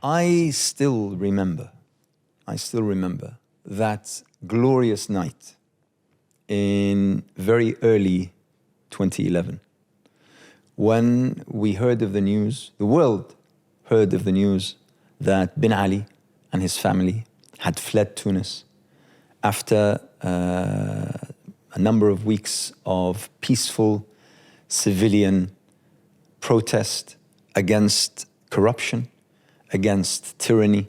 I still remember that glorious night in very early 2011, when we heard of the news, the world heard of the news that Bin Ali and his family had fled Tunis after a number of weeks of peaceful civilian protest against corruption, against tyranny,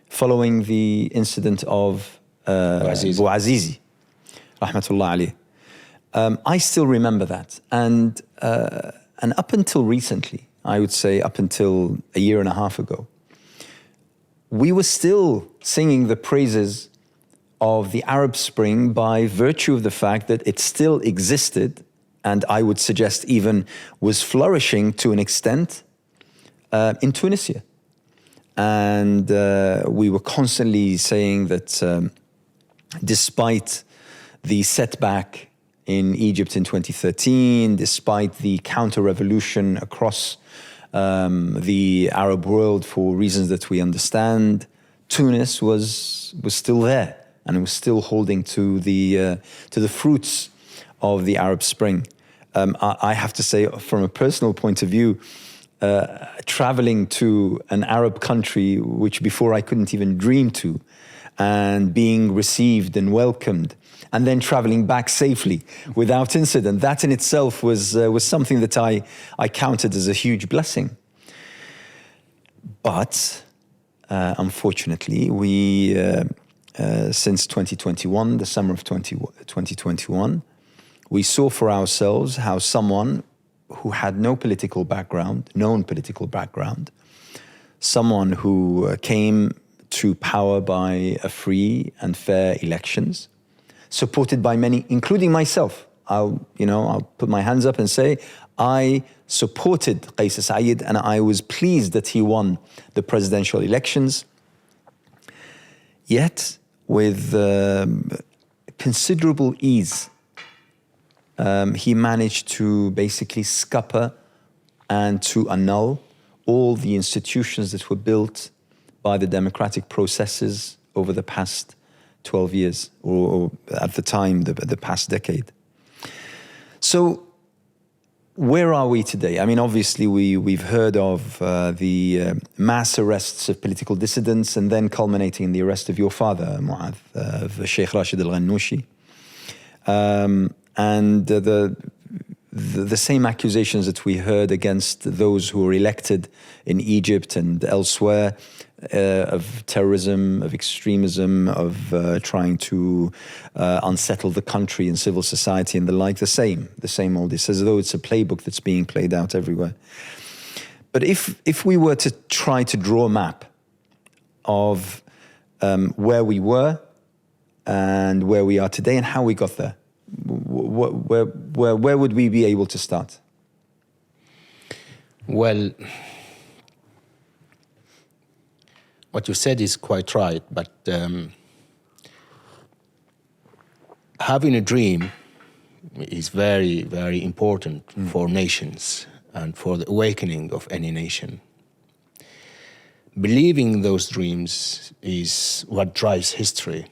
following the incident of Bouazizi, rahmatullah alayh. I still remember that. And up until recently, I would say up until a year and a half ago, we were still singing the praises of the Arab Spring by virtue of the fact that it still existed, and I would suggest even was flourishing to an extent in Tunisia. And we were constantly saying that despite the setback in Egypt in 2013, despite the counter-revolution across the Arab world for reasons that we understand, Tunis was still there, and it was still holding to the fruits of the Arab Spring. I have to say, from a personal point of view, traveling to an Arab country which before I couldn't even dream to, and being received and welcomed, and then traveling back safely without incident, that in itself was something that I counted as a huge blessing. But unfortunately, we since 2021, the summer of 2021, we saw for ourselves how someone who had no political background, known political background, someone who came to power by a free and fair elections, supported by many, including myself. I'll put my hands up and say, I supported Qais Said, and I was pleased that he won the presidential elections. Yet, with considerable ease, he managed to basically scupper and to annul all the institutions that were built by the democratic processes over the past 12 years, or at the time, the past decade. So, where are we today? I mean, obviously, we've heard of the mass arrests of political dissidents, and then culminating in the arrest of your father, Mouadh, of Sheikh Rached Ghannouchi. And the same accusations that we heard against those who were elected in Egypt and elsewhere, of terrorism, of extremism, of trying to unsettle the country and civil society and the like, the same old. It's as though it's a playbook that's being played out everywhere. But if we were to try to draw a map of where we were and where we are today and how we got there, where would we be able to start? Well, what you said is quite right, but having a dream is very, very important for nations and for the awakening of any nation. Believing those dreams is what drives history.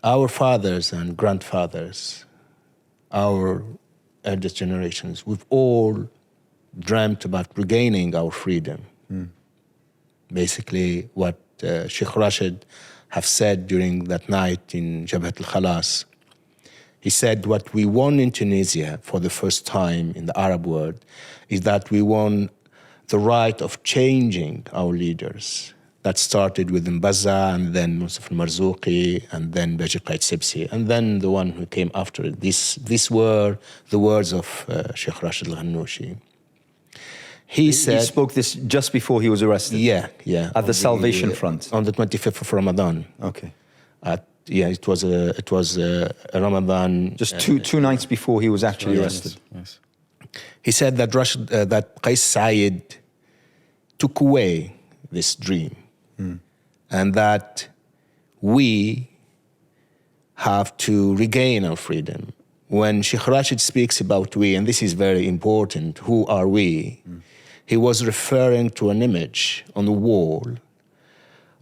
Our fathers and grandfathers, our eldest generations, we've all dreamt about regaining our freedom. Basically, what Sheikh Rached have said during that night in Jabhat al-Khalas. He said what we won in Tunisia for the first time in the Arab world is that we won the right of changing our leaders. That started with Mbaza, and then Mustafa al-Marzouqi, and then Beji Qaid Sibsi, and then the one who came after it. These were the words of Sheikh Rached Ghannouchi. He spoke this just before he was arrested? Yeah. At the Salvation Front? On the 25th of Ramadan. Okay. It was a Ramadan. Just two nights before he was actually arrested. Yes. He said that Qais Said took away this dream, and that we have to regain our freedom. When Sheikh Rached speaks about we, and this is very important, who are we? he was referring to an image on the wall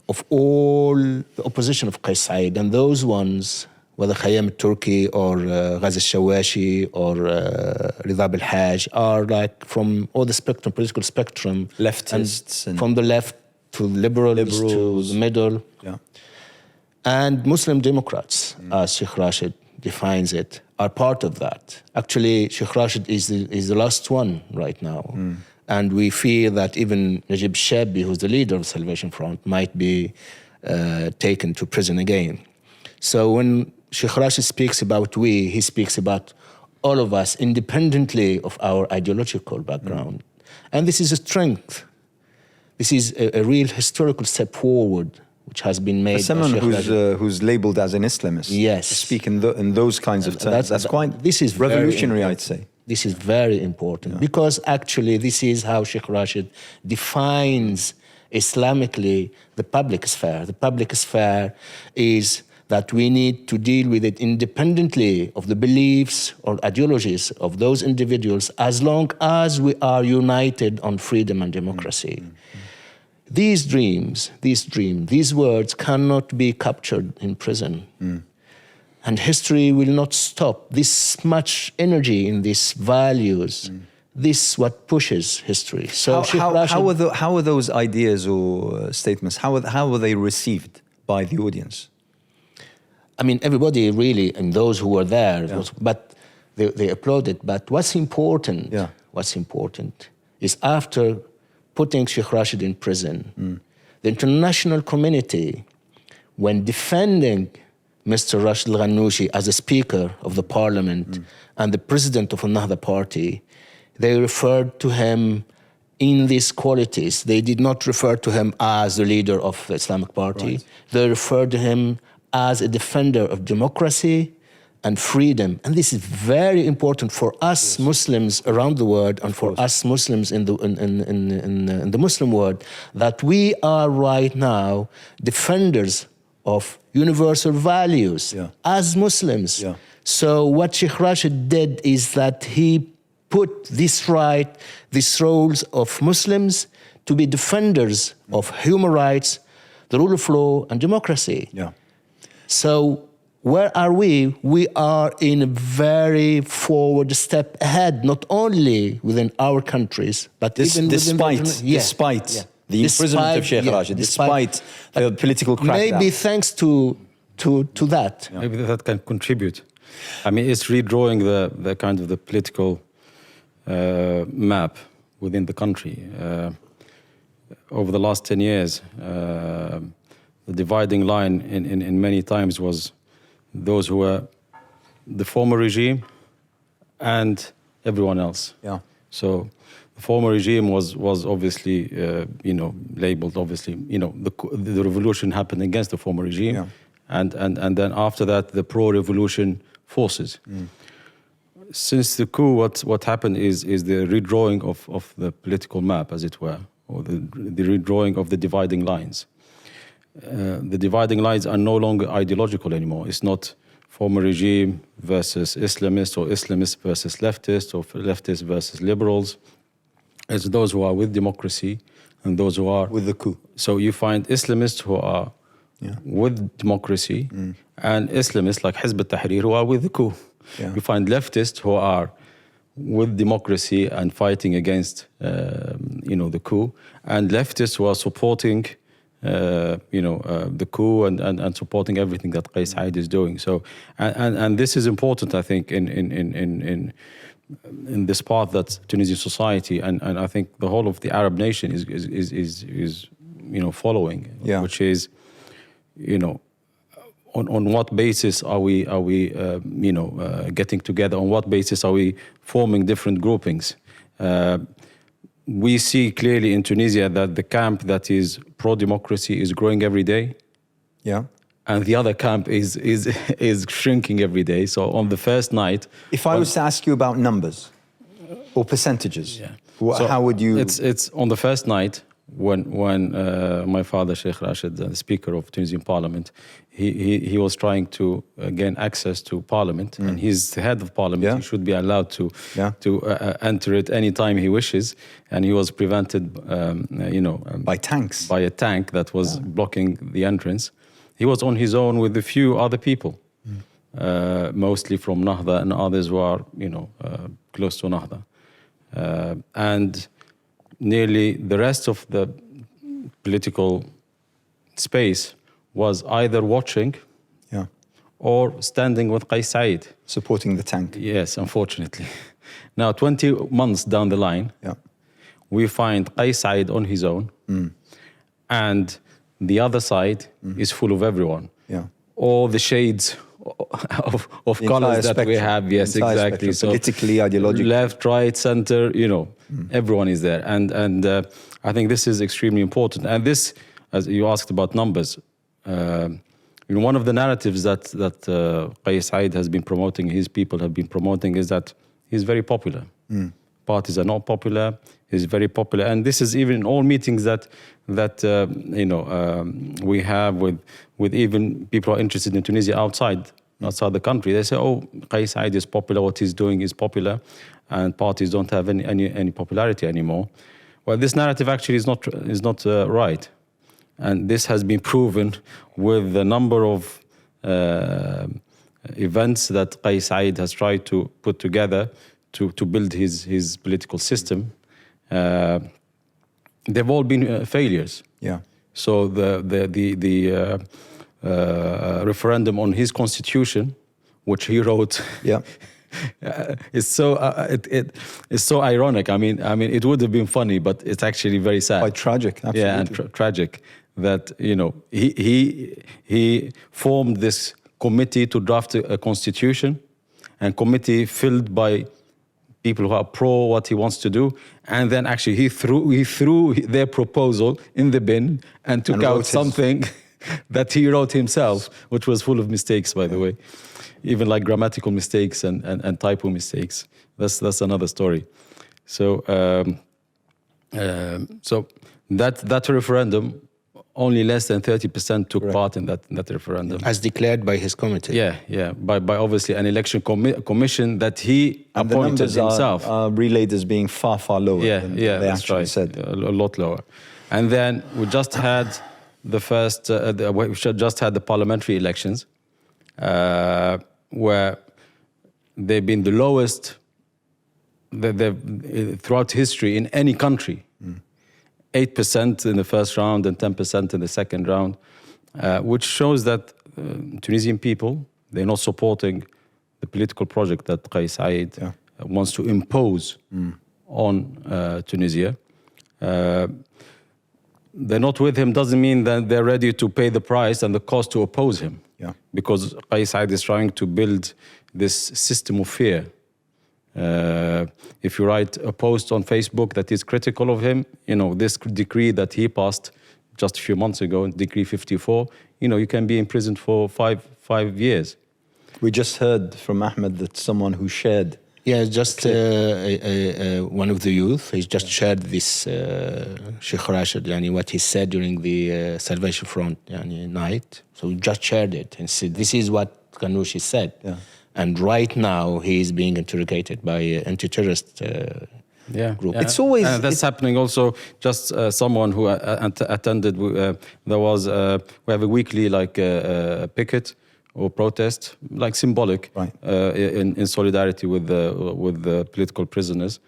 of all the opposition of Qais Said, and those ones, whether Khayyam Turki or Ghazi Shawashi or Rida Belhaj, are like from all the spectrum, political spectrum. Leftists. And from the left to liberals to the middle. Yeah. And Muslim Democrats, as Sheikh Rached defines it, are part of that. Actually, Sheikh Rached is the last one right now. And we fear that even Najib Shabi, who's the leader of the Salvation Front, might be taken to prison again. So when Sheikh Rached speaks about we, he speaks about all of us, independently of our ideological background. And this is a strength. This is a real historical step forward, which has been made. For someone who's labelled as an Islamist, yes, to speak in those kinds of terms, that's quite revolutionary, I'd say. This is very important because actually this is how Sheikh Rached defines Islamically the public sphere. The public sphere is that we need to deal with it independently of the beliefs or ideologies of those individuals, as long as we are united on freedom and democracy. These dreams, these words cannot be captured in prison. And history will not stop. This much energy in these values, this what pushes history. So how are those ideas or statements, how are they received by the audience? I mean, everybody really, and those who were there, but they applauded. But what's important is after putting Sheikh Rached in prison, the international community, when defending Mr. Rached Ghannouchi as a speaker of the parliament and the president of another party, they referred to him in these qualities. They did not refer to him as the leader of the Islamic Party. Right. They referred to him as a defender of democracy and freedom. And this is very important for us Muslims around the world and for us Muslims in the Muslim world, that we are right now defenders of universal values as Muslims. So what Sheikh Rached did is that he put these roles of Muslims to be defenders of human rights, the rule of law, and democracy. So where are we? We are in a very forward step ahead, not only within our countries, but even despite the imprisonment of Sheikh Rached, despite the political crackdown. Maybe thanks to that. Maybe that can contribute. I mean, it's redrawing the kind of the political map within the country. Over the last 10 years, the dividing line in many times was those who were the former regime and everyone else. So the former regime was obviously, labeled obviously, the revolution happened against the former regime, and then after that the pro-revolution forces. Since the coup, what happened is the redrawing of the political map, as it were, or the redrawing of the dividing lines. The dividing lines are no longer ideological anymore. It's not former regime versus Islamists, or Islamists versus leftists, or leftists versus liberals. It's those who are with democracy and those who are with the coup. So you find Islamists who are with democracy and Islamists like Hizb al-Tahrir who are with the coup. You find leftists who are with democracy and fighting against the coup, and leftists who are supporting the coup and supporting everything that Qais Said is doing. So and this is important, I think, in this path that Tunisian society and I think the whole of the Arab nation is following, which is on what basis are we getting together? On what basis are we forming different groupings? We see clearly in Tunisia that the camp that is pro-democracy is growing every day. And the other camp is shrinking every day. So on the first night... If I was to ask you about numbers or percentages, how would you... It's on the first night, when my father, Sheikh Rached, the Speaker of Tunisian Parliament, he was trying to gain access to Parliament, and he's the head of Parliament. Yeah. He should be allowed to enter it anytime he wishes, and he was prevented, by tanks. by a tank that was blocking the entrance. He was on his own with a few other people, mostly from Nahda, and others who are, close to Nahda, and nearly the rest of the political space was either watching or standing with Qais Said. Supporting the tank. Yes, unfortunately. Now, 20 months down the line, we find Qais Said on his own, and the other side is full of everyone. All the shades of colors that we have. Yes, exactly. So politically, ideologically, left, right, center, everyone is there. And I think this is extremely important. And this, as you asked about numbers, one of the narratives that Qais Said has been promoting, his people have been promoting, is that he's very popular. Parties are not popular. He's very popular, and this is even in all meetings that we have with even people who are interested in Tunisia outside the country. They say, "Oh, Qais Said is popular. What he's doing is popular, and parties don't have any popularity anymore." Well, this narrative actually is not right, and this has been proven with the number of events that Qais Said has tried to put together to build his political system. They've all been failures. So the referendum on his constitution, which he wrote, it's so ironic. I mean, it would have been funny, but it's actually very sad. Quite tragic. Absolutely. Yeah, and tragic that he formed this committee to draft a constitution, and committee filled by people who are pro what he wants to do, and then actually he threw their proposal in the bin and took out something that he wrote himself, which was full of mistakes, by the way, even like grammatical mistakes and typo mistakes. That's another story. So that referendum, only less than 30% took part in that referendum. As declared by his committee. Yeah. By obviously an election commission that he appointed himself. Are relayed as being far lower than they actually said. A lot lower. And then we just had the first, we just had the parliamentary elections, where they've been the lowest throughout history in any country. 8% in the first round and 10% in the second round, which shows that Tunisian people, they're not supporting the political project that Qais Said wants to impose on Tunisia. They're not with him doesn't mean that they're ready to pay the price and the cost to oppose him. Because Qais Said is trying to build this system of fear. If you write a post on Facebook that is critical of him, this decree that he passed just a few months ago, Decree 54, you can be imprisoned for five years. We just heard from Ahmed that someone who shared. Yeah, just one of the youth, he's just shared this Sheikh Rached, what he said during the Salvation Front night. So he just shared it and said, this is what Ghannouchi said. And right now, he is being interrogated by anti-terrorist group. It's always that's happening. Also, just someone who attended. There was we have a weekly picket or protest, symbolic, in solidarity with the political prisoners,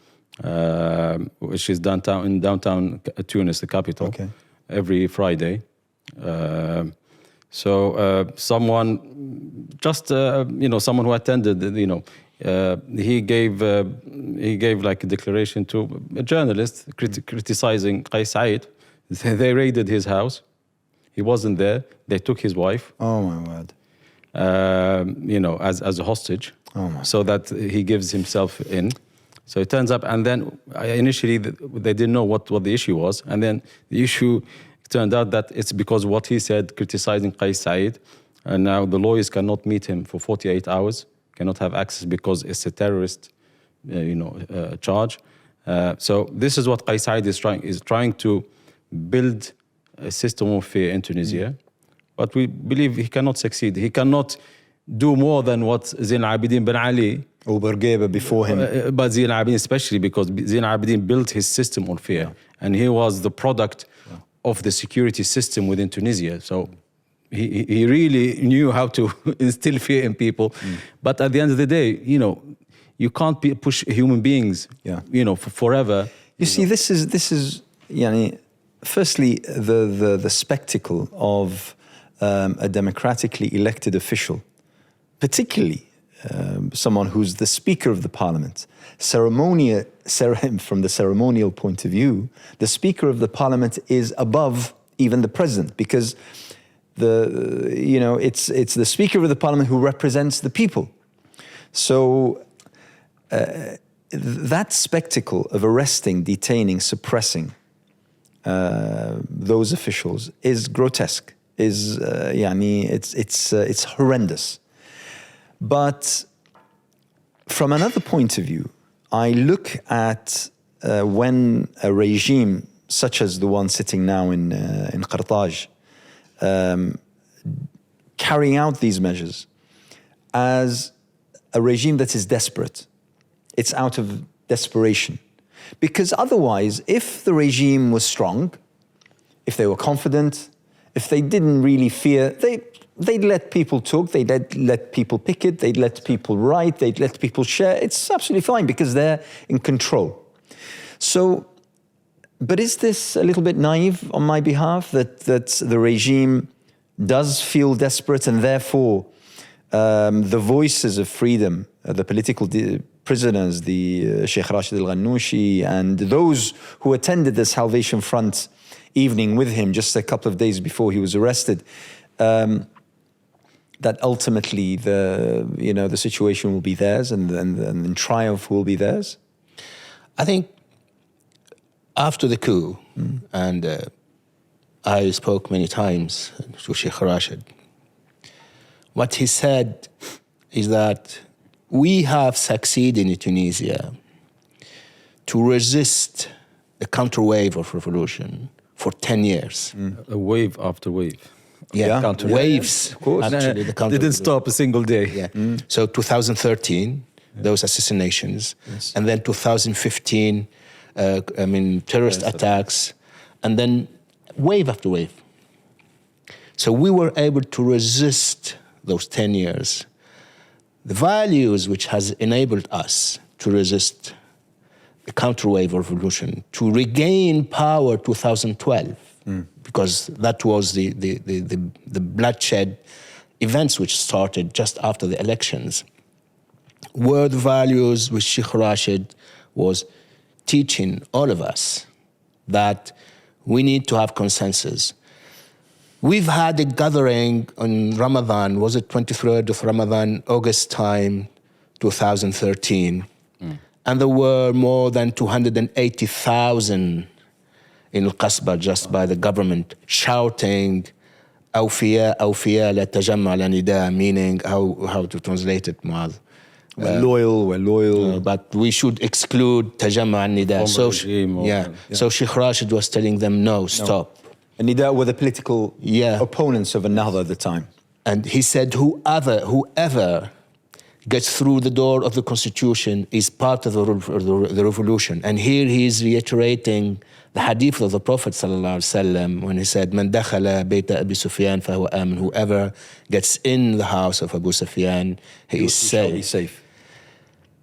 which is in downtown Tunis, the capital, every Friday. So someone, someone who attended, he gave a declaration to a journalist criticizing Qais Said. They raided his house. He wasn't there. They took his wife. Oh my word! As a hostage, so that he gives himself in. So it turns up, and then initially they didn't know what the issue was, and then the issue turned out that it's because what he said criticizing Qais Said, and now the lawyers cannot meet him for 48 hours, cannot have access because it's a terrorist, charge. So this is what Qais Said is trying to build a system of fear in Tunisia, but we believe he cannot succeed. He cannot do more than what Zain al-Abidin Ben Ali Or Bourguiba before him. but Zain al-Abidin especially, because Zain al-Abidin built his system on fear, and he was the product of the security system within Tunisia. So he really knew how to instill fear in people. But at the end of the day, you can't push human beings, for forever. You see, this is firstly the spectacle of a democratically elected official, particularly someone who's the Speaker of the Parliament. From the ceremonial point of view, the Speaker of the Parliament is above even the President, because it's the Speaker of the Parliament who represents the people. So that spectacle of arresting, detaining, suppressing those officials is grotesque. It's horrendous. But from another point of view, I look at when a regime such as the one sitting now in Qartaj, carrying out these measures as a regime that is desperate. It's out of desperation. Because otherwise, if the regime was strong, if they were confident, if they didn't really fear, they'd let people talk, they'd let people picket, they'd let people write, they'd let people share. It's absolutely fine because they're in control. So, but is this a little bit naive on my behalf, that the regime does feel desperate, and therefore the voices of freedom, the political prisoners, the Sheikh Rached Ghannouchi, and those who attended the Salvation Front evening with him just a couple of days before he was arrested, that ultimately the situation will be theirs, and triumph will be theirs? I think after the coup, and I spoke many times to Sheikh Rached, what he said is that we have succeeded in Tunisia to resist the counterwave of revolution for 10 years. A wave after wave. Yeah, waves. Of course. Actually, the counter Didn't stop a single day. Yeah. So 2013, those assassinations, and then 2015, terrorist attacks, and then wave after wave. So we were able to resist those 10 years. The values which has enabled us to resist the counterwave revolution, to regain power 2012, because that was the bloodshed events which started just after the elections, were the values which Sheikh Rached was teaching all of us, that we need to have consensus. We've had a gathering on Ramadan, was it 23rd of Ramadan, August time, 2013, and there were more than 280,000 in Al-Qasba just by the government shouting, "Awfiya, awfiya, la tajamma la nida," meaning, how to translate it, Mouadh? We're loyal. But we should exclude tajamma and nida. So Sheikh Rached was telling them, no, stop. And Nida were the political opponents of Ennahda at the time. And he said, whoever gets through the door of the constitution is part of the revolution. And here he is reiterating the hadith of the Prophet ﷺ when he said, "Man dakhala bayta Abi Sufyan fahuwa amin." Whoever gets in the house of Abu Sufyan, he is safe.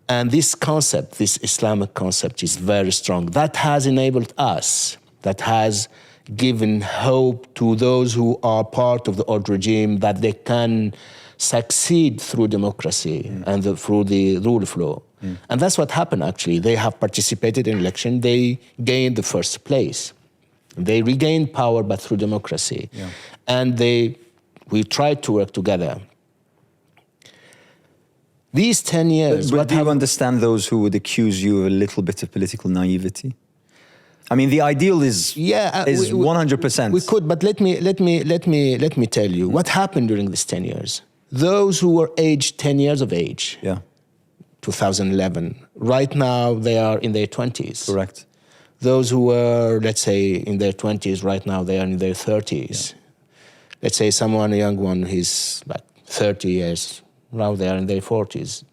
And this concept, this Islamic concept, is very strong. That has enabled us, that has given hope to those who are part of the old regime, that they can succeed through democracy and through the rule of law. And that's what happened, actually. They have participated in election. They gained the first place. They regained power, but through democracy. And we tried to work together. These 10 years... But do you understand those who would accuse you of a little bit of political naivety? I mean, the ideal is 100%. We could, but let me tell you what happened during these 10 years. Those who were aged 10 years of age, 2011, right now they are in their 20s. Correct. those who were, let's say, in their 20s, right now they are in their 30s. Let's say someone, a young one, he's like 30 years, now they are in their 40s.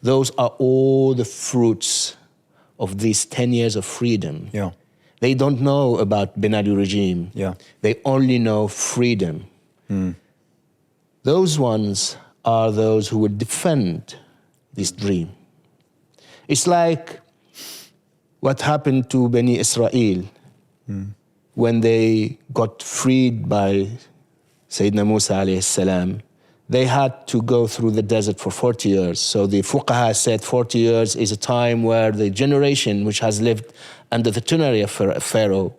Those are all the fruits of these 10 years of freedom. Yeah. They don't know about Ben Ali regime. Yeah. They only know freedom. Those ones are those who will defend this dream. It's like what happened to Bani Israel when they got freed by Sayyidina Musa alayhi salam. They had to go through the desert for 40 years. So the fuqaha said 40 years is a time where the generation which has lived under the tyranny of Pharaoh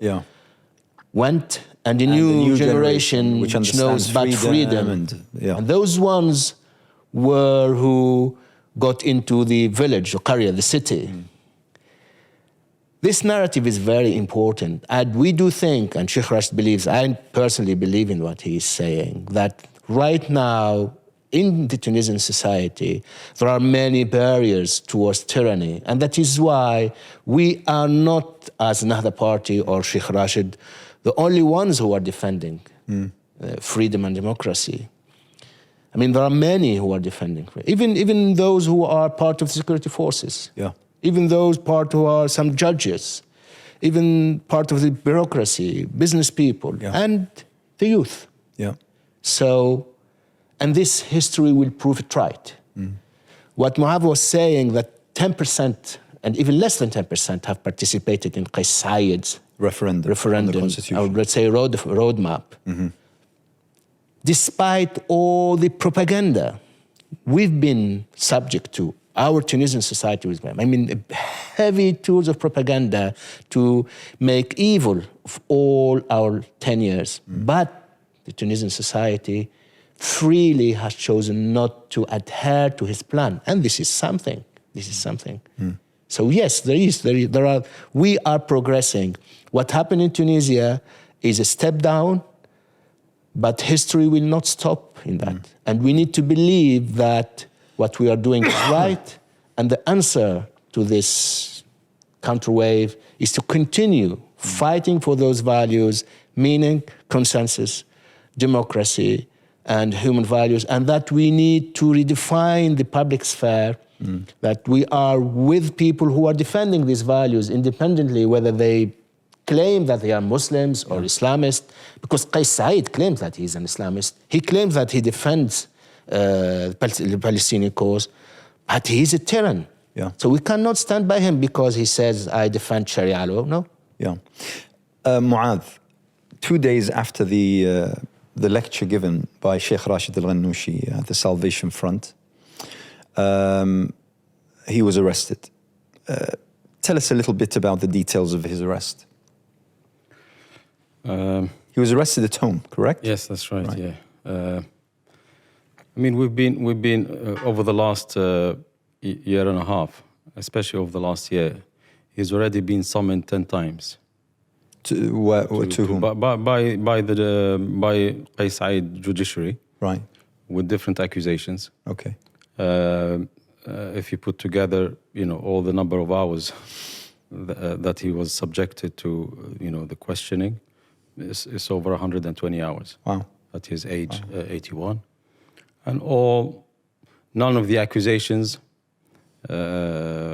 went, and the new generation which knows about freedom. And those ones were who got into the village, or Qarya, the city. This narrative is very important. And we do think, and Sheikh Rached believes, I personally believe in what he is saying, that right now, in the Tunisian society, there are many barriers towards tyranny. And that is why we are not, as Nahda Party or Sheikh Rached, the only ones who are defending freedom and democracy. I mean, there are many who are defending freedom. Even those who are part of the security forces. Even those part who are some judges. Even part of the bureaucracy, business people, and the youth. So, and this history will prove it right. What Mouadh was saying, that 10% and even less than 10% have participated in Qais Said's referendum, or let's say roadmap. Despite all the propaganda we've been subject to, our Tunisian society was, I mean, heavy tools of propaganda to make evil of all our 10 years. But the Tunisian society freely has chosen not to adhere to his plan. And this is something. This is something. So yes, we are progressing. What happened in Tunisia is a step down, but history will not stop in that. And we need to believe that what we are doing is right, and the answer to this counterwave is to continue fighting for those values, meaning consensus, democracy, and human values, and that we need to redefine the public sphere, that we are with people who are defending these values independently, whether they claim that they are Muslims or Islamists, because Qais Said claims that he's an Islamist. He claims that he defends the Palestinian cause, but he's a tyrann. So we cannot stand by him because he says, I defend Sharia law. No. Mouadh, 2 days after the lecture given by Sheikh Rached Ghannouchi at the Salvation Front, he was arrested. Tell us a little bit about the details of his arrest. He was arrested at home, correct? Yes, that's right. I mean, we've been over the last year and a half, especially over the last year. He's already been summoned 10 times. To whom? By Qais Said judiciary, right? With different accusations. Okay. If you put together, all the number of hours that he was subjected to, the questioning, it's over 120 hours. Wow. At his age, 81, and none of the accusations, they're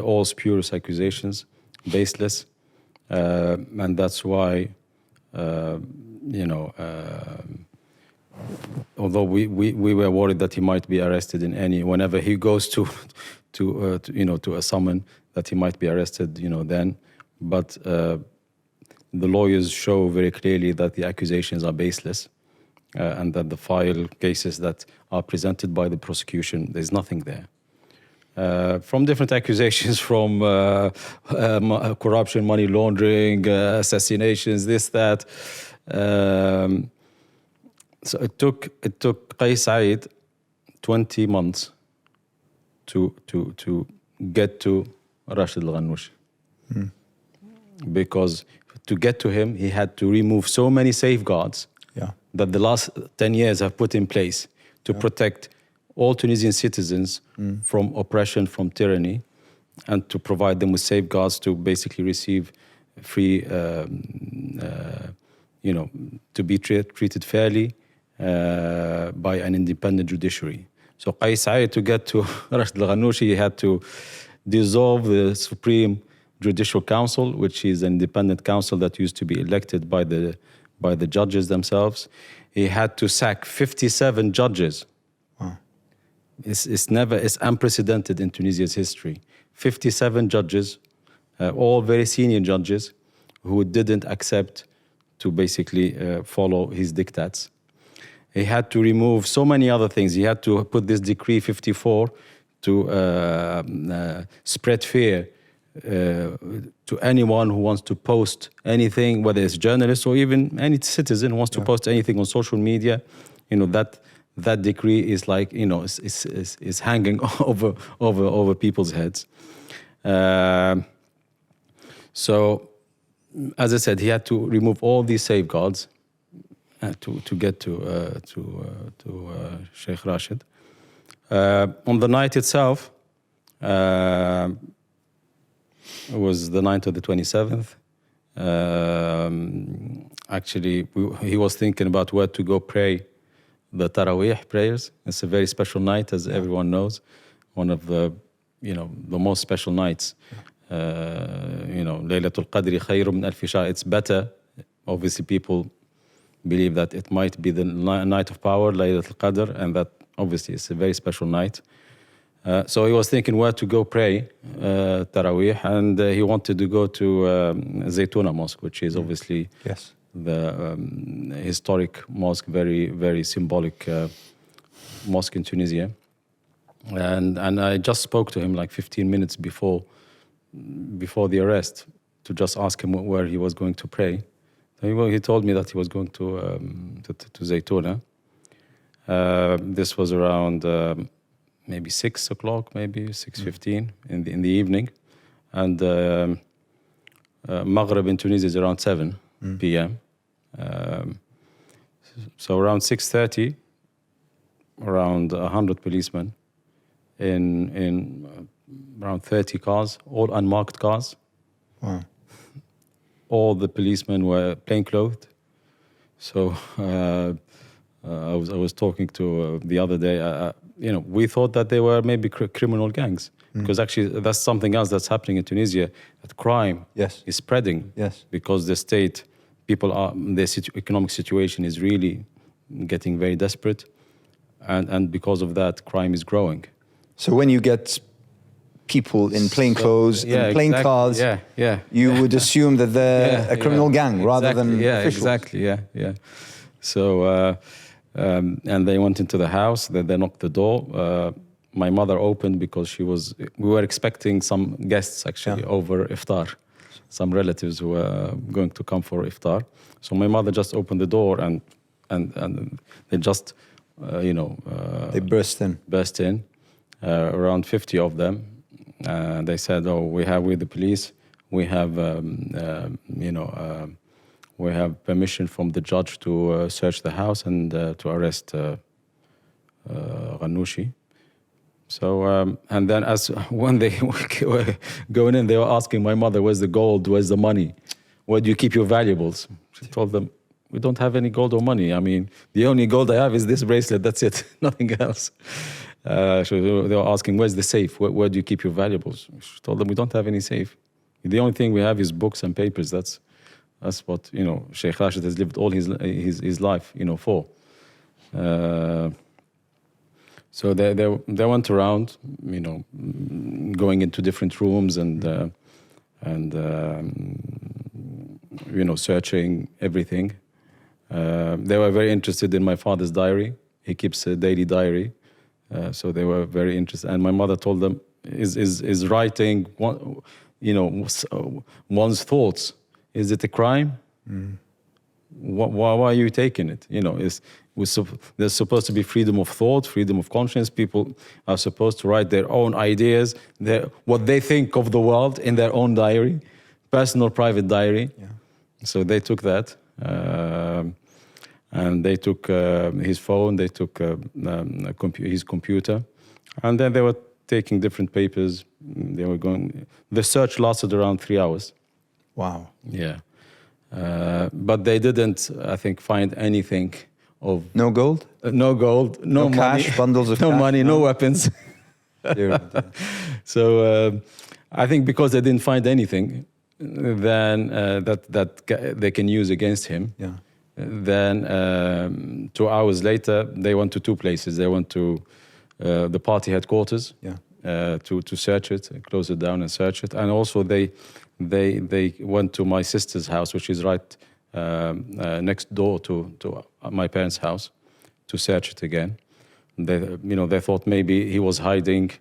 all spurious accusations, baseless, and that's why, although we were worried that he might be arrested whenever he goes to a summon, that he might be arrested, then, but the lawyers show very clearly that the accusations are baseless, and that the file cases that are presented by the prosecution, there's nothing there. From different accusations, from corruption, money laundering, assassinations, this, that. So it took Qais Said 20 months to get to Rached Ghannouchi. Because to get to him, he had to remove so many safeguards that the last 10 years have put in place to protect all Tunisian citizens from oppression, from tyranny, and to provide them with safeguards to basically receive free, to be treated fairly by an independent judiciary. So Qais Said, to get to Rached Ghannouchi, he had to dissolve the Supreme Judicial Council, which is an independent council that used to be elected by the judges themselves. He had to sack 57 judges. Wow. It's unprecedented in Tunisia's history. 57 judges, all very senior judges, who didn't accept to basically follow his diktats. He had to remove so many other things. He had to put this Decree 54 to spread fear to anyone who wants to post anything, whether it's journalists or even any citizen who wants to post anything on social media. That decree is like, is hanging over people's heads. So, as I said, he had to remove all these safeguards to get to Sheikh Rached. On the night itself, it was the night of the 27th. Actually, he was thinking about where to go pray the Taraweeh prayers. It's a very special night, as everyone knows. One of the most special nights. Laylatul Qadri khayrum min alfi shahr. It's better. Obviously, people believe that it might be the night of power, Laylatul Qadr, and that obviously it's a very special night. So he was thinking where to go pray Taraweeh, and he wanted to go to Zaytuna Mosque, which is obviously the historic mosque, very, very symbolic mosque in Tunisia. And I just spoke to him like 15 minutes before the arrest to just ask him where he was going to pray. He told me that he was going to Zaytuna. This was around maybe 6 o'clock, maybe 6:15 in the evening, and Maghrib in Tunisia is around 7 p.m. So around 6:30, around 100 policemen in around 30 cars, all unmarked cars. Wow. All the policemen were plainclothed. So I was talking to the other day. We thought that they were maybe criminal gangs, because actually that's something else that's happening in Tunisia. That crime is spreading because the state, their economic situation is really getting very desperate, and because of that, crime is growing. So when you get people in plain clothes, in plain cars, you would assume that they're a criminal gang rather than officials. Exactly. So, and they went into the house. They knocked the door. My mother opened because we were expecting some guests actually over iftar, some relatives who were going to come for iftar. So my mother just opened the door and they just, they burst in. Around 50 of them. They said, we have with the police, we have permission from the judge to search the house and to arrest Ghannouchi. So, and then when they were going in, they were asking my mother, where's the gold, where's the money? Where do you keep your valuables? She told them, we don't have any gold or money. I mean, the only gold I have is this bracelet, that's it, nothing else. So they were asking, where's the safe? Where do you keep your valuables? She told them, we don't have any safe. The only thing we have is books and papers. That's what, Sheikh Rached has lived all his life, for. So they went around, going into different rooms and searching everything. They were very interested in my father's diary. He keeps a daily diary. So they were very interested, and my mother told them, "Is writing, one's thoughts, is it a crime? Why are you taking it? There's supposed to be freedom of thought, freedom of conscience. People are supposed to write their own ideas, what they think of the world in their own diary, personal, private diary. Yeah. So they took that." And they took his phone, they took his computer. And then they were taking different papers. They were going. The search lasted around 3 hours. Wow. Yeah, but they didn't, I think, find anything of No gold? no gold, no money, cash, bundles of no cash, money, no weapons. Dear. So I think because they didn't find anything, then that they can use against him. Yeah. Then 2 hours later, they went to two places. They went to the party headquarters. Yeah. To search it, close it down and search it, and also they went to my sister's house, which is right next door to my parents' house, to search it again. They thought maybe he was hiding,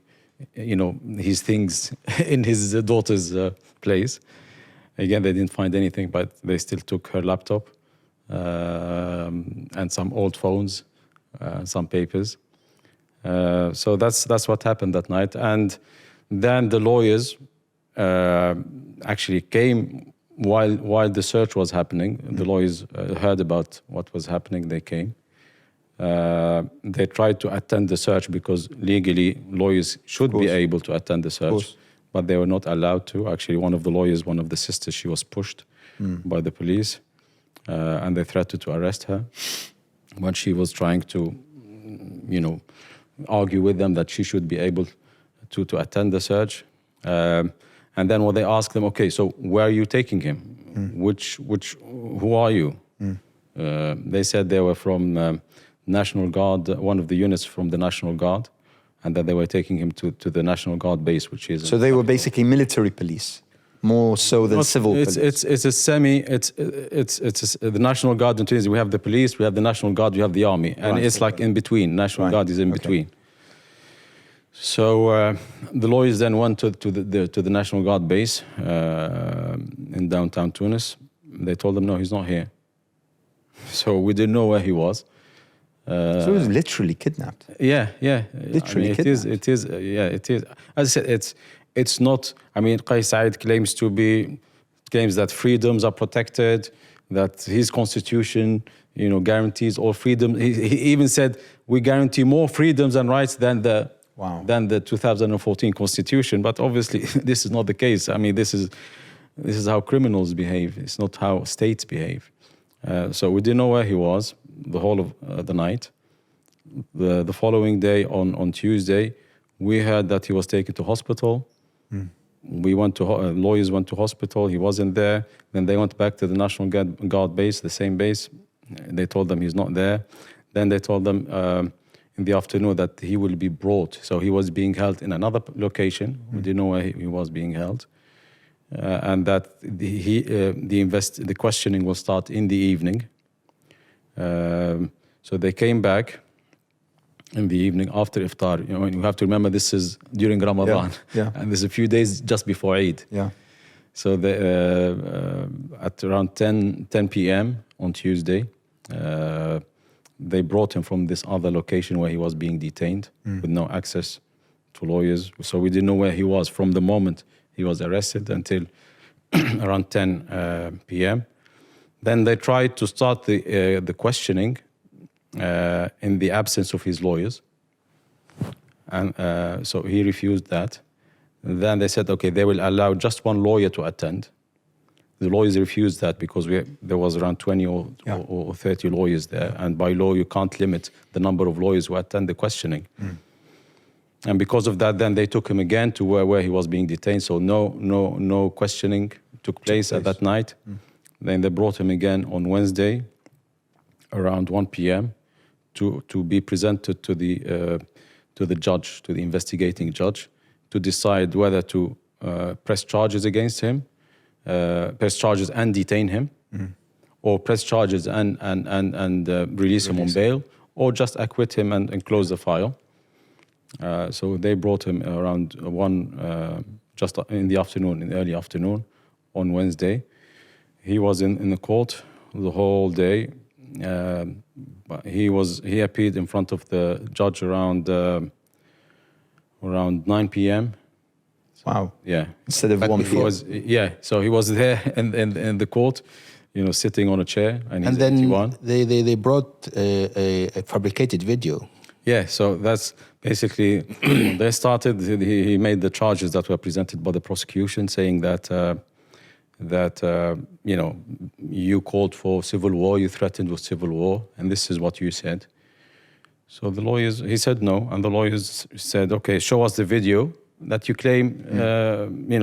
his things in his daughter's place. Again, they didn't find anything, but they still took her laptop and some old phones, some papers. So that's what happened that night. And then the lawyers actually came while the search was happening. The lawyers heard about what was happening. They came. They tried to attend the search because legally lawyers should be able to attend the search, but they were not allowed to. Actually, one of the lawyers, one of the sisters, she was pushed by the police, and they threatened to arrest her when she was trying to, argue with them that she should be able to attend the search. And then when they asked them, okay, so where are you taking him? Who are you? They said they were from National Guard, one of the units from the National Guard, and that they were taking him to the National Guard base, which is... So they were basically military police, more so than civil police. It's the National Guard in Tunisia. We have the police, we have the National Guard, we have the army, and it's like in between. National Guard is in between. So the lawyers then went to the National Guard base in downtown Tunis. They told them, no, he's not here. So we didn't know where he was. So he was literally kidnapped. Yeah. Literally kidnapped. It is. As I said, it's not. I mean, Qais Said claims that freedoms are protected, that his constitution, guarantees all freedom. He even said we guarantee more freedoms and rights than the 2014 constitution. But obviously, this is not the case. I mean, this is how criminals behave. It's not how states behave. So we didn't know where he was the whole of the night. The following day, on Tuesday, we heard that he was taken to hospital. We went to lawyers went to hospital. He wasn't there. Then they went back to the National Guard base, the same base. They told them he's not there. Then they told them in the afternoon that he will be brought. So he was being held in another location. We didn't know where he was being held. And that the questioning will start in the evening. So they came back in the evening after iftar. You have to remember this is during Ramadan, and there's a few days just before Eid. Yeah. So they, at around 10 p.m. on Tuesday, they brought him from this other location where he was being detained with no access to lawyers. So we didn't know where he was from the moment he was arrested until around 10 p.m. Then they tried to start the questioning in the absence of his lawyers. And so he refused that. And then they said, okay, they will allow just one lawyer to attend. The lawyers refused that because there was around 20 or 30 lawyers there. And by law, you can't limit the number of lawyers who attend the questioning. And because of that, then they took him again to where he was being detained. So no questioning took place at that night. Then they brought him again on Wednesday around 1 p.m. to be presented to the judge, to the investigating judge, to decide whether to press charges against him, press charges and detain him, or press charges and release him on bail, or just acquit him and close the file. So they brought him around 1, just in the afternoon, in the early afternoon, on Wednesday. He was in the court the whole day. He appeared in front of the judge around 9 p.m. Wow. Yeah. Instead of 1 p.m. So he was there in the court, sitting on a chair. And then they brought a fabricated video. Yeah, so that's basically they started. He made the charges that were presented by the prosecution, saying that you called for civil war, you threatened with civil war, and this is what you said. So the lawyers, he said no, and the lawyers said, okay, show us the video that you claim,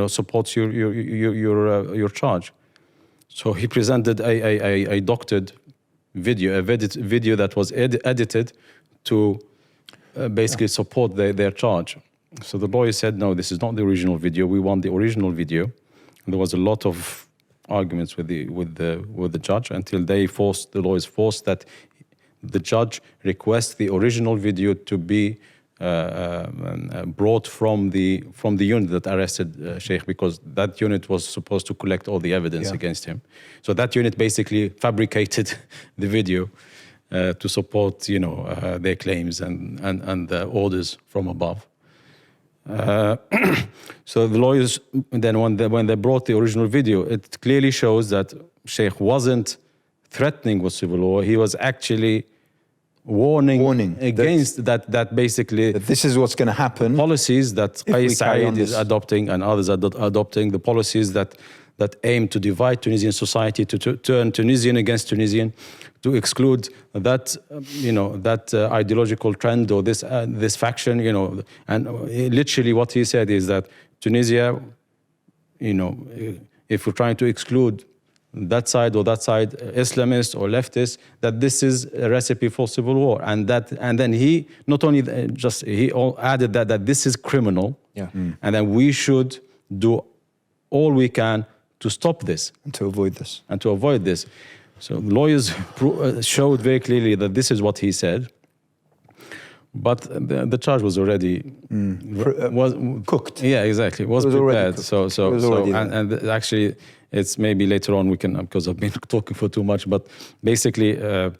supports your charge. So he presented a doctored video, a video that was edited to basically support their charge. So the lawyer said, no, this is not the original video. We want the original video. And there was a lot of arguments with the judge until the lawyers forced that the judge request the original video to be brought from the unit that arrested Sheikh, because that unit was supposed to collect all the evidence against him. So that unit basically fabricated the video to support, their claims and the orders from above. So the lawyers then, when they brought the original video, it clearly shows that Sheikh wasn't threatening with civil war. He was actually warning against that basically that this is what's going to happen. Policies that Qais Said is adopting and others are adopting, the policies that aim to divide Tunisian society, to turn Tunisian against Tunisian, to exclude that ideological trend or this faction, and literally what he said is that Tunisia, if we're trying to exclude that side, Islamist or leftist, that this is a recipe for civil war, and then he not only added that this is criminal, and then we should do all we can to stop this and to avoid this. So lawyers showed very clearly that this is what he said, but the charge was already was cooked. Yeah, exactly. It was prepared. So actually, it's maybe later on we can, because I've been talking for too much. But basically, I'll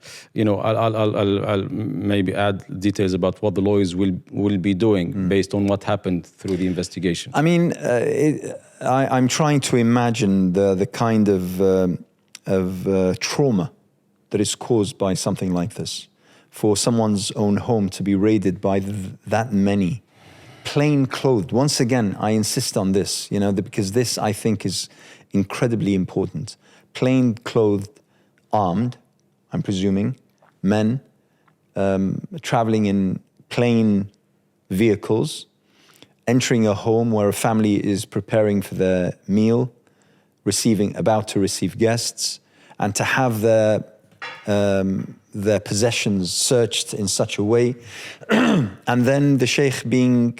maybe add details about what the lawyers will be doing based on what happened through the investigation. I mean, I'm trying to imagine the kind of trauma that is caused by something like this, for someone's own home to be raided by that many plain clothed. Once again, I insist on this, because this, I think, is incredibly important. Plain clothed, armed, I'm presuming, men traveling in plain vehicles, entering a home where a family is preparing for their meal, about to receive guests, and to have their possessions searched in such a way, and then the Sheikh being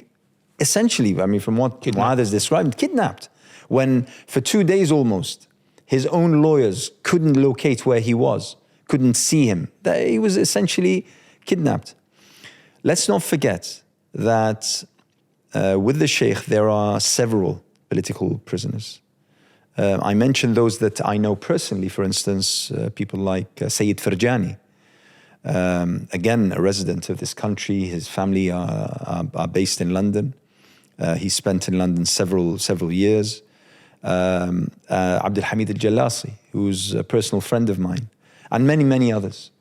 essentially, from what Mouadh has described, kidnapped, when for 2 days almost, his own lawyers couldn't locate where he was, couldn't see him. He was essentially kidnapped. Let's not forget that with the Sheikh, there are several political prisoners. I mentioned those that I know personally, for instance, people like Sayyid Farjani, again, a resident of this country. His family are based in London. He spent in London several years. Abdul Hamid al-Jalasi, who's a personal friend of mine, and many, many others.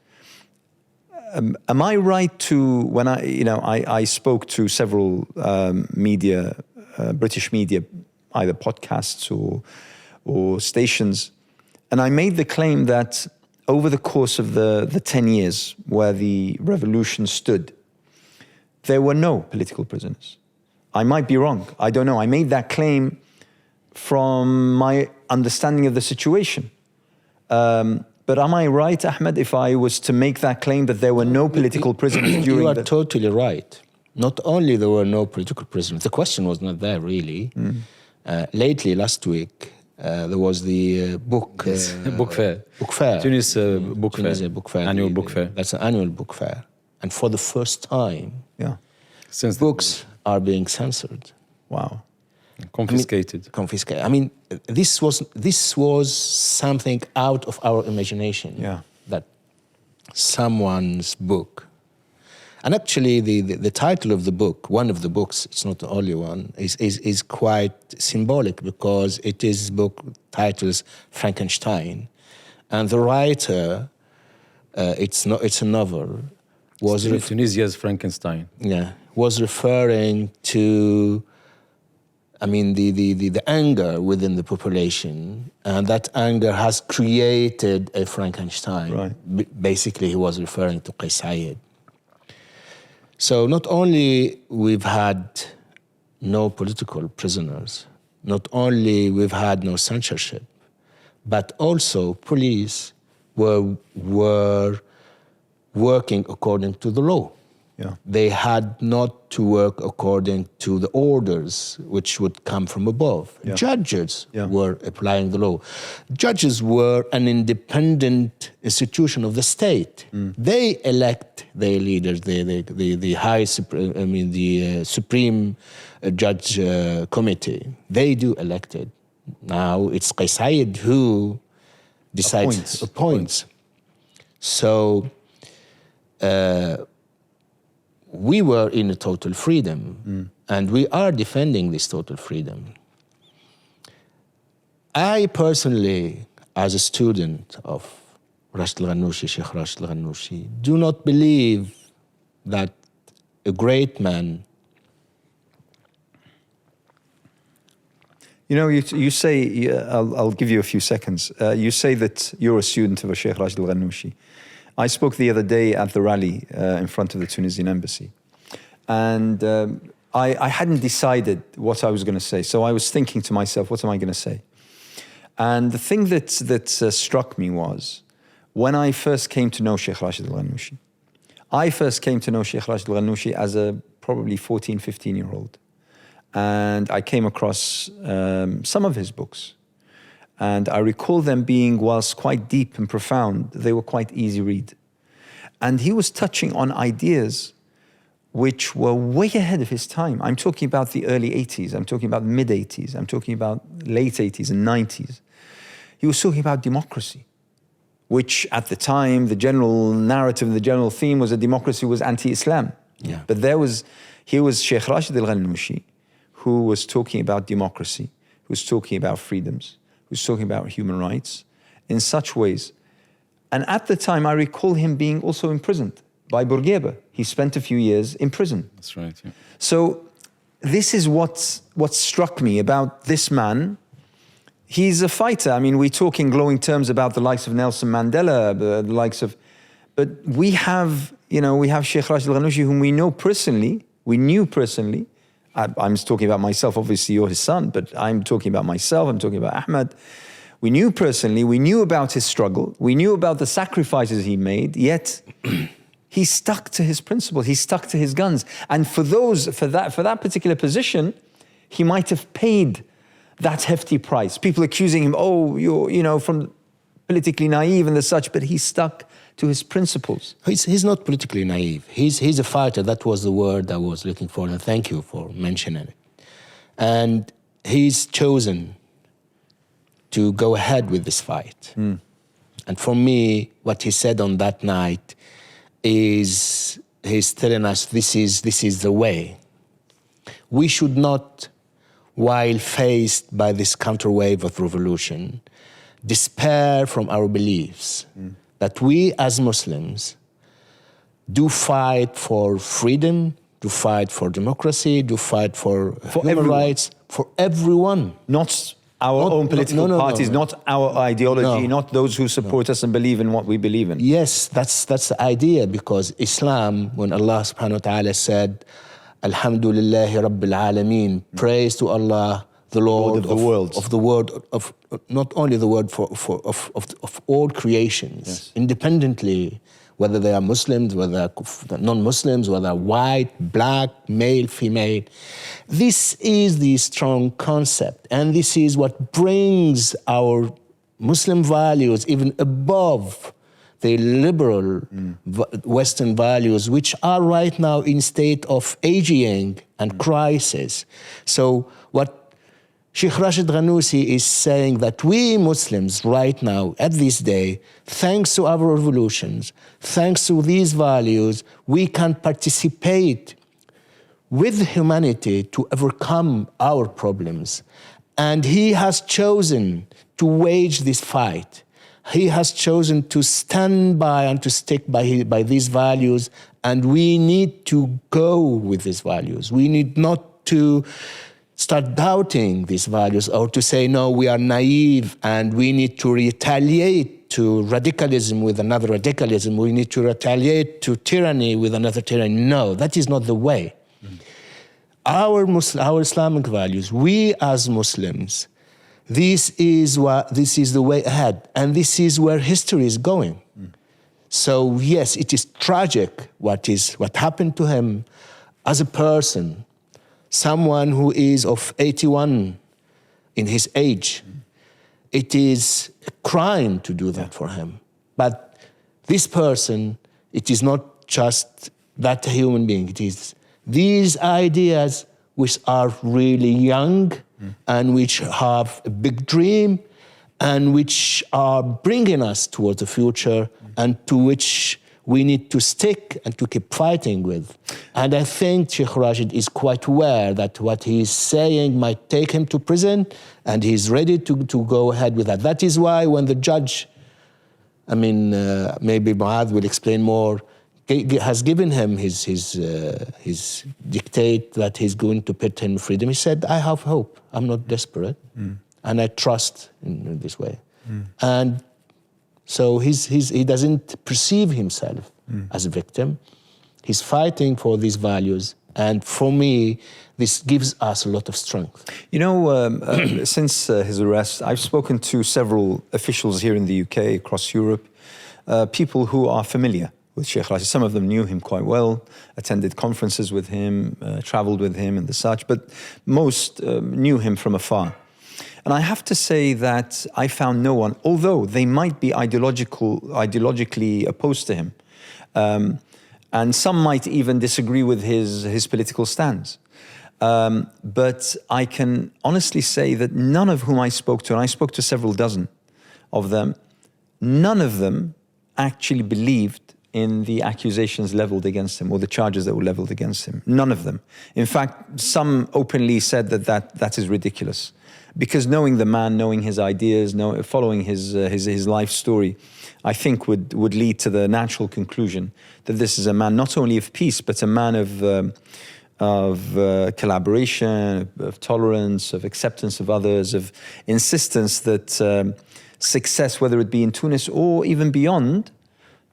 Am I right to, when I spoke to several media, British media, either podcasts or stations, and I made the claim that over the course of the 10 years where the revolution stood, there were no political prisoners. I might be wrong, I don't know. I made that claim from my understanding of the situation. But am I right, Ahmed, if I was to make that claim that there were no political prisoners during You are totally right. Not only there were no political prisoners, the question was not there really. Lately, last week, there was the book fair. Tunis book fair. Annual book fair. That's an annual book fair. And for the first time, since books are being censored. Wow. Confiscated. Confiscated. I mean, this was something out of our imagination. Yeah. That someone's book. And actually, the title of the book, one of the books, it's not the only one, is quite symbolic, because it is book titles Frankenstein, and the writer, it's a novel, was Tunisia's Frankenstein. Yeah, was referring to, I mean, the anger within the population, and that anger has created a Frankenstein. Right. Basically, he was referring to Qais Said. So not only we've had no political prisoners, not only we've had no censorship, but also police were working according to the law. Yeah. They had not to work according to the orders which would come from above. Yeah. Judges Yeah. were applying the law. Judges were an independent institution of the state. They elect their leaders, the Supreme Judge Committee. They do elect it. Now it's Qais Said who decides, appoints. So we were in a total freedom, and we are defending this total freedom. I personally, as a student of Rached Ghannouchi, Sheikh Rached Ghannouchi, do not believe that a great man. You know, you say, I'll give you a few seconds. You say that you're a student of Sheikh Rached Ghannouchi. I spoke the other day at the rally in front of the Tunisian embassy. And I hadn't decided what I was going to say. So I was thinking to myself, what am I going to say? And the thing that struck me was, when I first came to know Sheikh Rached Ghannouchi, I first came to know Sheikh Rached Ghannouchi as a probably 14, 15-year-old. And I came across some of his books. And I recall them being, whilst quite deep and profound, they were quite easy read. And he was touching on ideas which were way ahead of his time. I'm talking about the early 80s. I'm talking about mid-80s. I'm talking about late 80s and 90s. He was talking about democracy, which at the time, the general narrative, the general theme was that democracy was anti-Islam. Yeah. But here was Sheikh Rached Ghannouchi, who was talking about democracy, who was talking about freedoms, who was talking about human rights in such ways. And at the time, I recall him being also imprisoned by Bourguiba. He spent a few years in prison. That's right. Yeah. So this is what struck me about this man. He's a fighter. I mean, we talk in glowing terms about the likes of Nelson Mandela, the likes of, but we have Sheikh Rached Ghannouchi, whom we knew personally. I'm talking about myself, obviously you're his son, but I'm talking about myself, I'm talking about Ahmed. We knew personally, we knew about his struggle, we knew about the sacrifices he made, yet he stuck to his principles, he stuck to his guns. And for that particular position, he might have paid that hefty price. People accusing him, you're from politically naive and the such, but he stuck to his principles. He's not politically naive. He's a fighter. That was the word I was looking for, and thank you for mentioning it. And he's chosen to go ahead with this fight. And for me, what he said on that night is he's telling us this is the way. We should not, while faced by this counterwave of revolution, despair from our beliefs. That we as Muslims do fight for freedom, do fight for democracy, do fight for human rights, for everyone. Not our own political parties, not our ideology, not those who support us and believe in what we believe in. Yes, that's the idea, because Islam, when Allah subhanahu wa ta'ala said, Alhamdulillahi Rabbil Alameen, praise to Allah, the Lord of the worlds, of the world, of not only the word of all creations, yes. Independently, whether they are Muslims, whether non-Muslims, whether white, black, male, female. This is the strong concept, and this is what brings our Muslim values even above the liberal Western values, which are right now in state of aging and crisis. So what Sheikh Rached Ghannouchi is saying, that we Muslims right now, at this day, thanks to our revolutions, thanks to these values, we can participate with humanity to overcome our problems. And he has chosen to wage this fight, he has chosen to stand by and to stick by these values, and we need to go with these values. We need not to start doubting these values or to say, no, we are naive and we need to retaliate to radicalism with another radicalism. We need to retaliate to tyranny with another tyranny. No, that is not the way. Our Islamic values, we as Muslims, this is the way ahead, and this is where history is going. So yes, it is tragic what happened to him as a person, someone who is of 81 in his age. It is a crime to do that for him. But this person, it is not just that human being, it is these ideas which are really young and which have a big dream and which are bringing us towards the future and to which we need to stick and to keep fighting with. And I think Sheikh Rached is quite aware that what he is saying might take him to prison, and he's ready to go ahead with that. That is why when the judge, maybe Mouadh will explain more, has given him his dictate that he's going to put him in freedom, he said, I have hope, I'm not desperate, and I trust in this way. And so he doesn't perceive himself as a victim. He's fighting for these values, and for me, this gives us a lot of strength. You know, since his arrest, I've spoken to several officials here in the UK, across Europe, people who are familiar with Sheikh Rached. Some of them knew him quite well, attended conferences with him, traveled with him and the such, but most knew him from afar. And I have to say that I found no one, although they might be ideologically opposed to him, and some might even disagree with his political stance. But I can honestly say that none of whom I spoke to, and I spoke to several dozen of them, none of them actually believed in the accusations leveled against him or the charges that were leveled against him. None of them. In fact, some openly said that is ridiculous. Because knowing the man, knowing his ideas, following his life story, I think would lead to the natural conclusion that this is a man not only of peace, but a man of collaboration, of tolerance, of acceptance of others, of insistence that success, whether it be in Tunis or even beyond,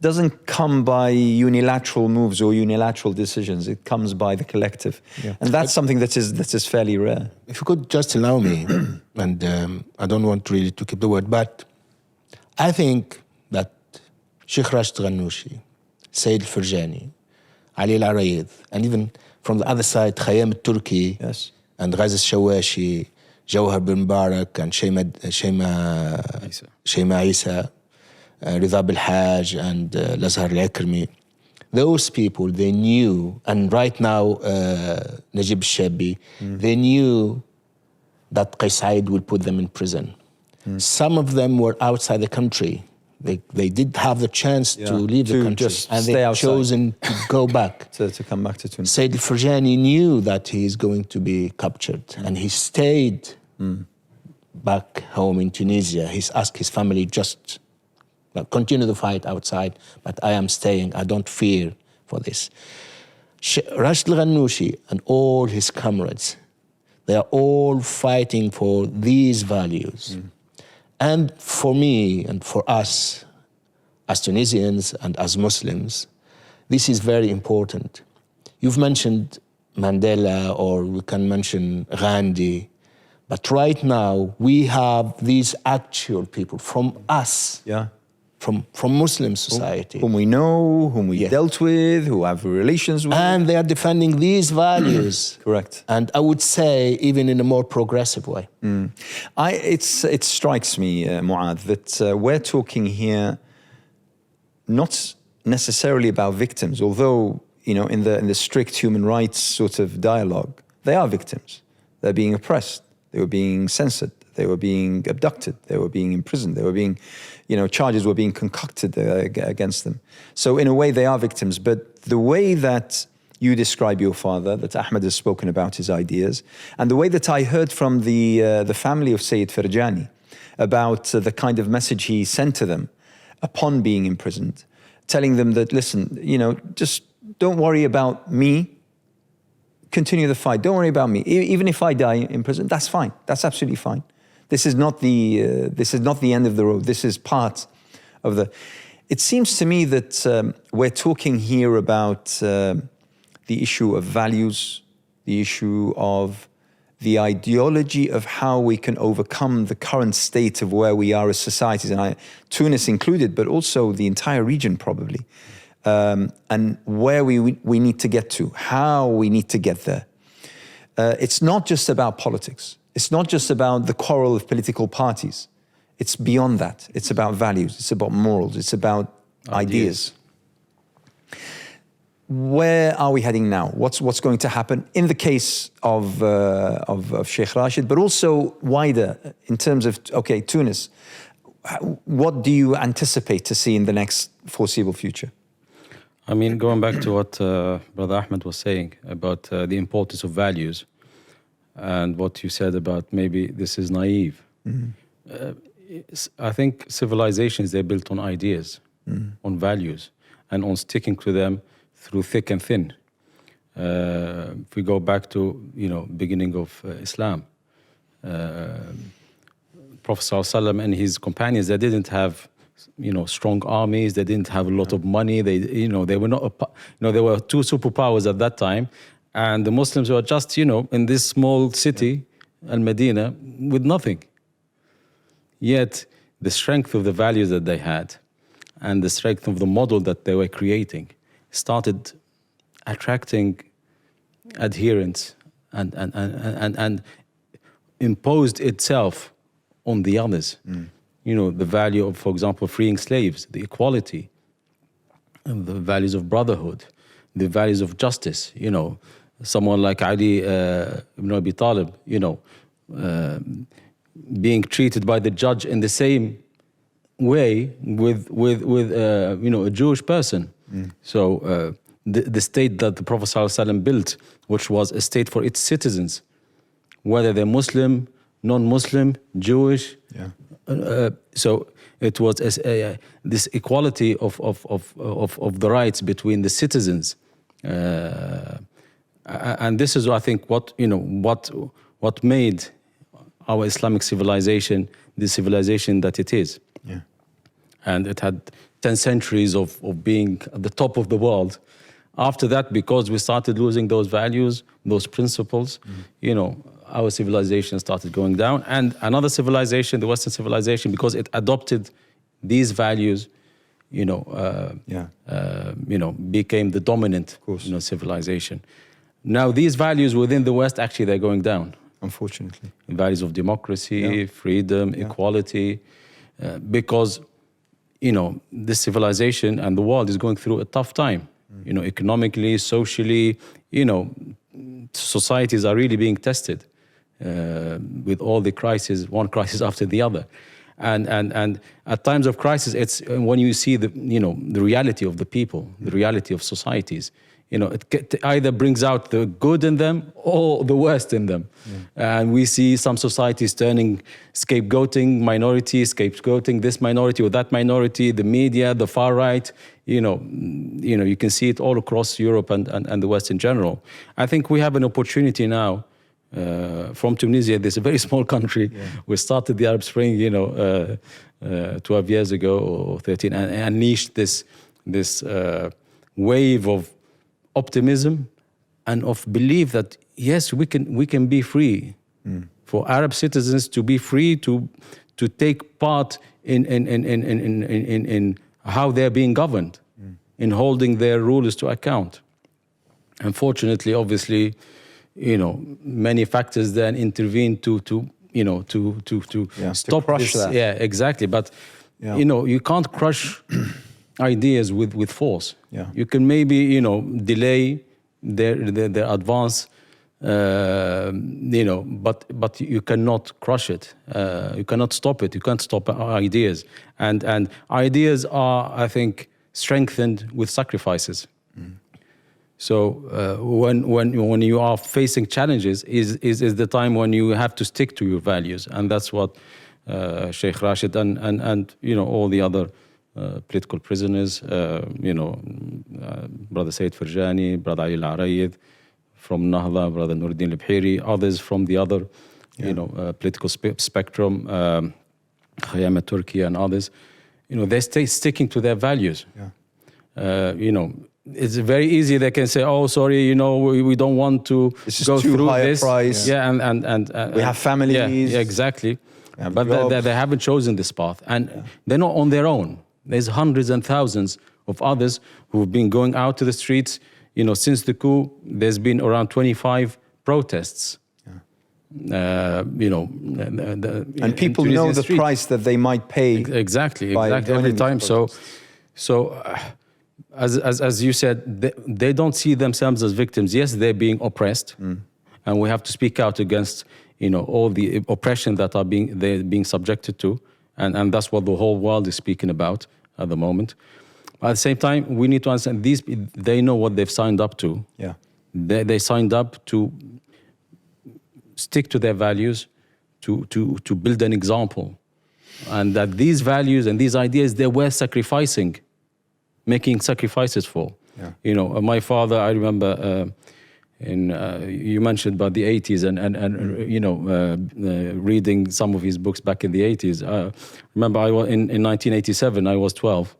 doesn't come by unilateral moves or unilateral decisions. It comes by the collective. Yeah. And that's something that is fairly rare. If you could just allow me, and I don't want really to keep the word, but I think that Sheikh Rached Ghannouchi, Sayyid al-Farjani, Ali al-Araid, and even from the other side, Khayyam al-Turki, yes, and Ghazi al-Shawashi, Jawhar bin Mubarak, and Shayma Isa, Ridha Bil-Haj and Lazhar al-Ikrimi. Those people, they knew, and right now Najib al-Shabi, they knew that Qais Said will put them in prison. Some of them were outside the country. They did have the chance to leave the country, and they've chosen to go back. to come back to Tunis. Sayyid al-Farjani knew that he is going to be captured, and he stayed back home in Tunisia. He's asked his family, just continue the fight outside, but I am staying. I don't fear for this. Rached Ghannouchi and all his comrades, they are all fighting for these values. And for me and for us as Tunisians and as Muslims, this is very important. You've mentioned Mandela, or we can mention Gandhi, but right now we have these actual people from us. Yeah. From Muslim society. Whom we know, whom we dealt with, who have relations with. And they are defending these values. Correct. And I would say even in a more progressive way. It strikes me, Mouadh, that we're talking here not necessarily about victims, although, in the strict human rights sort of dialogue, they are victims. They're being oppressed. They were being censored. They were being abducted. They were being imprisoned. They were being, charges were being concocted against them. So in a way, they are victims. But the way that you describe your father, that Ahmed has spoken about his ideas, and the way that I heard from the family of Sayyid Farjani, about the kind of message he sent to them upon being imprisoned, telling them that, listen, just don't worry about me. Continue the fight. Don't worry about me. Even if I die in prison, that's fine. That's absolutely fine. This is not the end of the road. This is part of the. It seems to me that we're talking here about the issue of values, the issue of the ideology of how we can overcome the current state of where we are as societies, and Tunis included, but also the entire region probably, and where we need to get to, how we need to get there. It's not just about politics. It's not just about the quarrel of political parties. It's beyond that. It's about values. It's about morals. It's about ideas. Where are we heading now? What's going to happen in the case of Sheikh Rached, but also wider in terms of, okay, Tunis? What do you anticipate to see in the next foreseeable future? I mean, going back to what Brother Ahmed was saying about the importance of values and what you said about maybe this is naive. Mm-hmm. I think civilizations, they're built on ideas, on values, and on sticking to them through thick and thin. If we go back to, beginning of Islam, Prophet ﷺ and his companions, they didn't have, strong armies. They didn't have a lot of money. They were not, there were two superpowers at that time, and the Muslims were just, in this small city, Al-Medina, with nothing. Yet the strength of the values that they had and the strength of the model that they were creating started attracting adherents and imposed itself on the others. The value of, for example, freeing slaves, the equality, and the values of brotherhood, the values of justice. Someone like Ali ibn Abi Talib, being treated by the judge in the same way with a Jewish person. So the state that the Prophet ﷺ built, which was a state for its citizens, whether they're Muslim, non-Muslim, Jewish. So it was this equality of the rights between the citizens, and this is, I think, what made our Islamic civilization the civilization that it is. And it had 10 centuries of being at the top of the world. After that, because we started losing those values, those principles, our civilization started going down. And another civilization, the Western civilization, because it adopted these values, became the dominant civilization. Now, these values within the West, actually, they're going down. Unfortunately. Values of democracy, freedom, equality, because, this civilization and the world is going through a tough time. Economically, socially, societies are really being tested with all the crises, one crisis after the other. And at times of crisis, it's when you see the reality of the people, the reality of societies. It either brings out the good in them or the worst in them. And we see some societies scapegoating this minority or that minority, the media, the far right. You can see it all across Europe and the West in general. I think we have an opportunity now from Tunisia. This is a very small country. We started the Arab Spring, 12 years ago or 13, and unleashed this wave of optimism and of belief that yes, we can be free. For Arab citizens to be free to take part in how they're being governed, in holding their rulers to account. Unfortunately, obviously, many factors then intervene to stop crush this. that. Yeah, exactly. But you can't crush ideas with force. You can maybe delay their advance. But you cannot crush it. You cannot stop it. You can't stop ideas. And ideas are, I think, strengthened with sacrifices. So when you are facing challenges is the time when you have to stick to your values, and that's what Sheikh Rached, and you know, all the other political prisoners, Brother Said Farjani, Brother Ali Al-Arayid from Nahda, Brother Nuruddin Al-Bhiri, others from the other political spectrum, Khayam Turkey and others. You know, they stay sticking to their values. You know, it's very easy. They can say, "Oh, sorry, you know, we don't want to go through this." Price. Yeah, and we have families. Yeah, exactly. But they haven't chosen this path, and they're not on their own. There's hundreds and thousands of others who've been going out to the streets. You know, since the coup, there's been around 25 protests. You know, and people know the price that they might pay. Exactly every time. So, as you said, they don't see themselves as victims. Yes, they're being oppressed, and we have to speak out against, you know, all the oppression that they're being subjected to, and that's what the whole world is speaking about at the moment. At the same time, we need to understand they know what they've signed up to. Yeah, they signed up to stick to their values, to build an example, and that these values and these ideas they were sacrificing, making sacrifices for. Yeah. You know, my father, I remember. You mentioned about the 80s and you know, reading some of his books back in the 80s. Remember, in 1987, I was 12.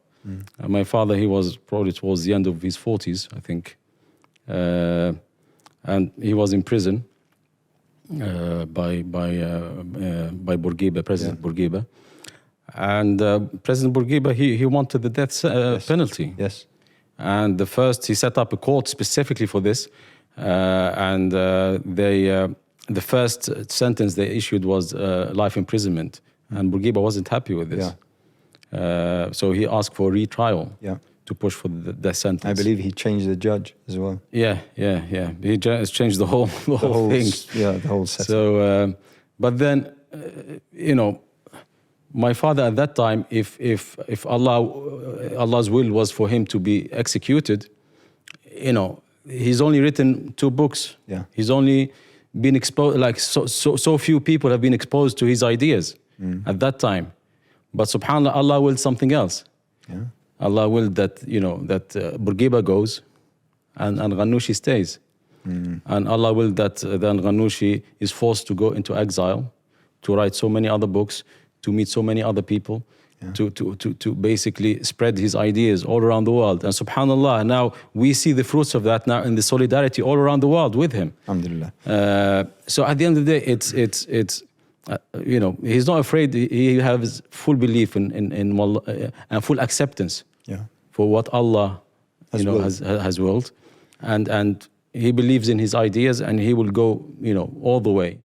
My father, he was probably towards the end of his 40s, I think, and he was in prison by Bourguiba, President Bourguiba, and President Bourguiba he wanted the death penalty. Yes, and he set up a court specifically for this. And the first sentence they issued was life imprisonment, and Bourguiba wasn't happy with this. So he asked for a retrial to push for the death sentence. I believe he changed the judge as well. Yeah. He just changed the whole thing. Yeah, the whole setup. So, but then, you know, my father at that time, if Allah's will was for him to be executed, you know, he's only written 2 books. Yeah. He's only been exposed, like so few people have been exposed to his ideas at that time. But subhanAllah, Allah willed something else. Yeah. Allah willed that, you know, that Bourguiba goes and Ghannouchi stays. And Allah willed that then Ghannouchi is forced to go into exile, to write so many other books, to meet so many other people, to basically spread his ideas all around the world. And subhanAllah, now we see the fruits of that now in the solidarity all around the world with him. Alhamdulillah. So at the end of the day, it's you know, he's not afraid. He has full belief in and full acceptance for what Allah has willed, and he believes in his ideas, and he will go, you know, all the way.